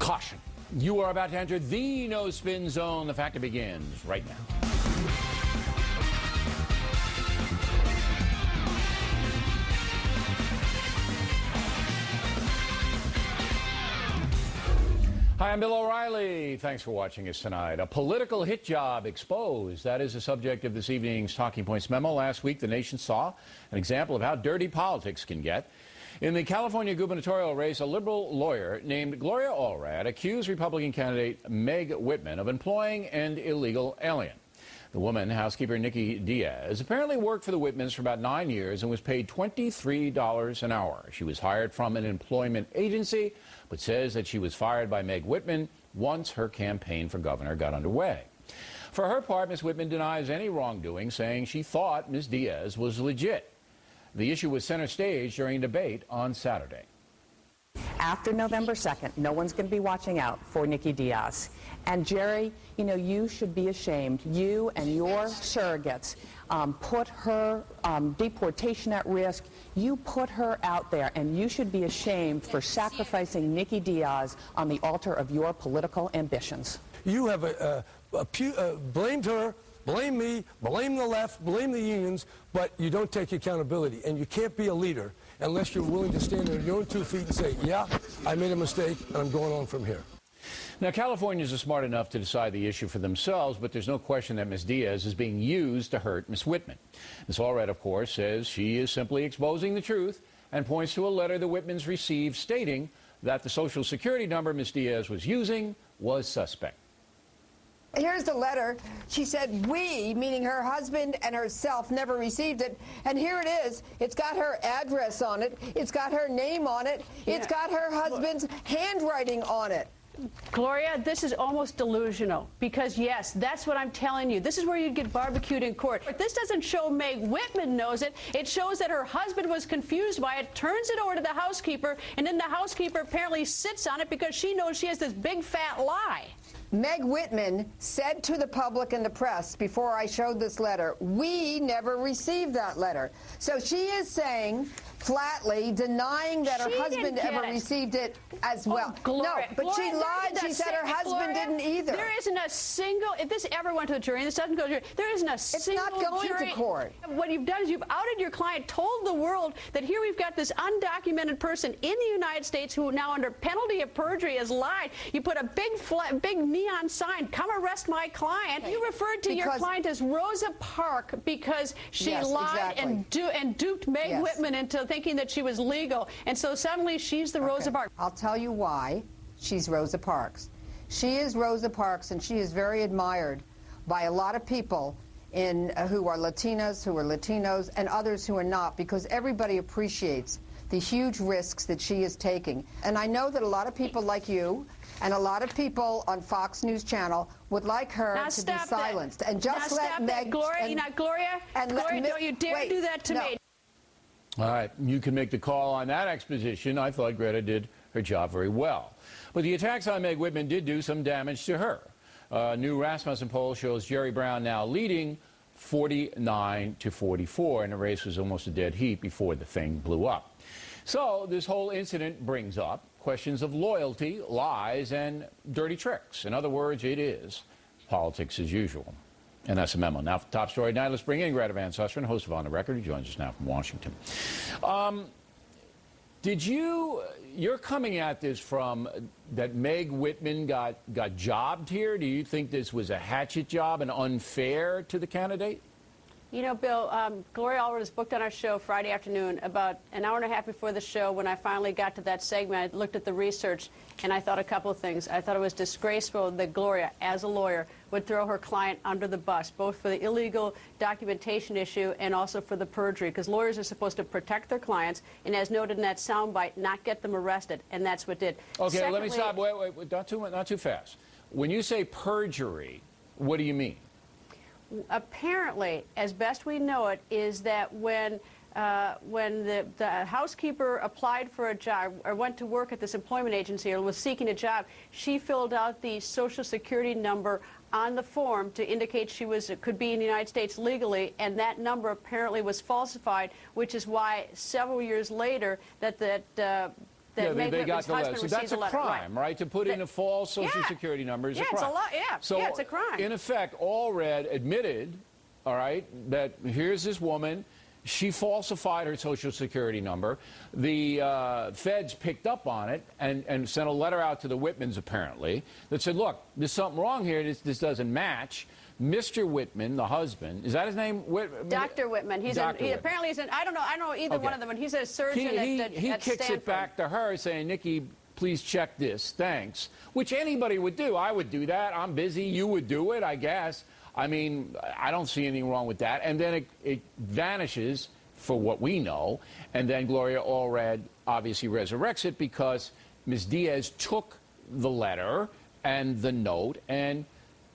Caution. You are about to enter the no-spin zone. The factor begins right now. Hi, I'm Bill O'Reilly. Thanks for watching us tonight. A political hit job exposed. That is the subject of this evening's Talking Points memo. Last week, the nation saw an example of how dirty politics can get. In the California gubernatorial race, a liberal lawyer named Gloria Allred accused Republican candidate Meg Whitman of employing an illegal alien. The woman, housekeeper Nikki Diaz, apparently worked for the Whitmans for about 9 years and was paid $23 an hour. She was hired from an employment agency, but says that she was fired by Meg Whitman once her campaign for governor got underway. For her part, Ms. Whitman denies any wrongdoing, saying she thought Ms. Diaz was legit. The issue was center stage during a debate on Saturday. After November 2nd, no one's going to be watching out for Nikki Diaz. And Jerry, you know, you should be ashamed. You and your surrogates put her deportation at risk. You put her out there, and you should be ashamed for sacrificing Nikki Diaz on the altar of your political ambitions. You have blamed her, blame me, blame the left, blame the unions, but you don't take accountability. And you can't be a leader unless you're willing to stand on your own 2 feet and say, yeah, I made a mistake, and I'm going on from here. Now, Californians are smart enough to decide the issue for themselves, but there's no question that Ms. Diaz is being used to hurt Ms. Whitman. Ms. Allred, of course, says she is simply exposing the truth and points to a letter the Whitmans received stating that the Social Security number Ms. Diaz was using was suspect. Here's the letter. She said we, meaning her husband and herself, never received it. And here it is. It's got her address on it. It's got her name on it. Yeah. It's got her husband's handwriting on it. Gloria, this is almost delusional because, yes, that's what I'm telling you. This is where you'd get barbecued in court. But this doesn't show Meg Whitman knows it. It shows that her husband was confused by it, turns it over to the housekeeper, and then the housekeeper apparently sits on it because she knows she has this big fat lie. Meg Whitman said to the public and the press before I showed this letter, we never received that letter. So she is saying flatly, denying that her husband ever received it as well. Gloria, no, but Gloria, she lied. She said her husband didn't either. There isn't a single, if this ever went to the jury, and this doesn't go to the jury, there isn't a single jury. It's not going to court. What you've done is you've outed your client, told the world that here we've got this undocumented person in the United States who now under penalty of perjury has lied. You put a big neon sign, come arrest my client. Okay. You referred to your client as Rosa Parks because she lied and duped Meg Whitman into thinking that she was legal, and so suddenly she's the Rosa Parks. I'll tell you why she's Rosa Parks. She is Rosa Parks, and she is very admired by a lot of people who are Latinas, who are Latinos, and others who are not, because everybody appreciates the huge risks that she is taking. And I know that a lot of people like you and a lot of people on Fox News Channel would like her to be silenced. And just let Meg... Gloria, Gloria, don't you dare do that to me. All right, you can make the call on that exposition. I thought Greta did her job very well. But the attacks on Meg Whitman did do some damage to her. A new Rasmussen poll shows Jerry Brown now leading 49-44, and the race was almost a dead heat before the thing blew up. So this whole incident brings up questions of loyalty, lies, and dirty tricks. In other words, it is politics as usual. And that's a memo. Now for the top story tonight, let's bring in Greta Van Susteren, host of On the Record, who joins us now from Washington. You're coming at this from that Meg Whitman got jobbed here? Do you think this was a hatchet job and unfair to the candidate? You know, Bill, Gloria Allred was booked on our show Friday afternoon. About an hour and a half before the show, when I finally got to that segment, I looked at the research, and I thought a couple of things. I thought it was disgraceful that Gloria, as a lawyer, would throw her client under the bus, both for the illegal documentation issue and also for the perjury, because lawyers are supposed to protect their clients, and as noted in that soundbite, not get them arrested, and that's what did. Okay, secondly, let me stop. Wait, not too fast. When you say perjury, what do you mean? Apparently, as best we know it, is that when the housekeeper applied for a job or went to work at this employment agency or was seeking a job, she filled out the Social Security number on the form to indicate she could be in the United States legally, and that number apparently was falsified, which is why several years later that that Meg they got Whitman's the letter. husband So received that's a a letter. crime, right? To put in a false Social Security number is a crime. It's a lot. Yeah, So yeah, it's a crime. In effect, Allred admitted, all right, that here's this woman. She falsified her Social Security number. The feds picked up on it and sent a letter out to the Whitmans, apparently, that said, look, there's something wrong here. This doesn't match. Mr. Whitman, the husband, is that his name? Dr. Whitman. He apparently is I don't know either one of them, but he's a surgeon at He kicks Stanford. it back to her saying, Nikki, please check this, thanks, which anybody would do. I would do that. I'm busy. You would do it, I guess. I mean, I don't see anything wrong with that. And then it vanishes for what we know. And then Gloria Allred obviously resurrects it because Ms. Diaz took the letter and the note and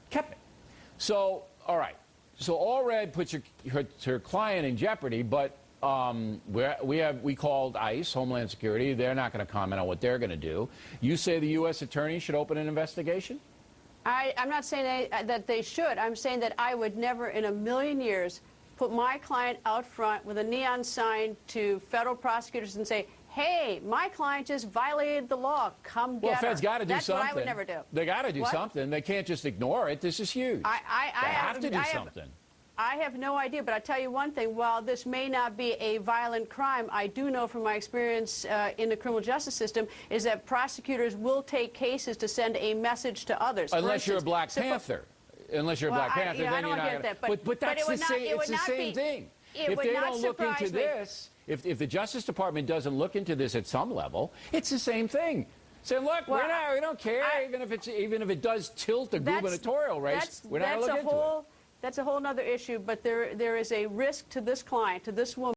kept it. So, all right. So Allred puts her client in jeopardy, but we called ICE, Homeland Security. They're not going to comment on what they're going to do. You say the U.S. attorney should open an investigation? I'm not saying that they should. I'm saying that I would never in a million years put my client out front with a neon sign to federal prosecutors and say, hey, my client just violated the law. Come get her. Well, feds got to do something. That's what I would never do. They got to do something. They can't just ignore it. This is huge. They have to do something. I have no idea, but I tell you one thing. While this may not be a violent crime, I do know from my experience in the criminal justice system is that prosecutors will take cases to send a message to others. Unless you're a Black Panther. Unless you're a Black Panther, then you're not going to. But that's the same thing. If they don't look into this, if the Justice Department doesn't look into this at some level, it's the same thing. Say, look, we don't care, even if it does tilt the gubernatorial race. We're not going to look into it. That's a whole other issue, but there is a risk to this client, to this woman.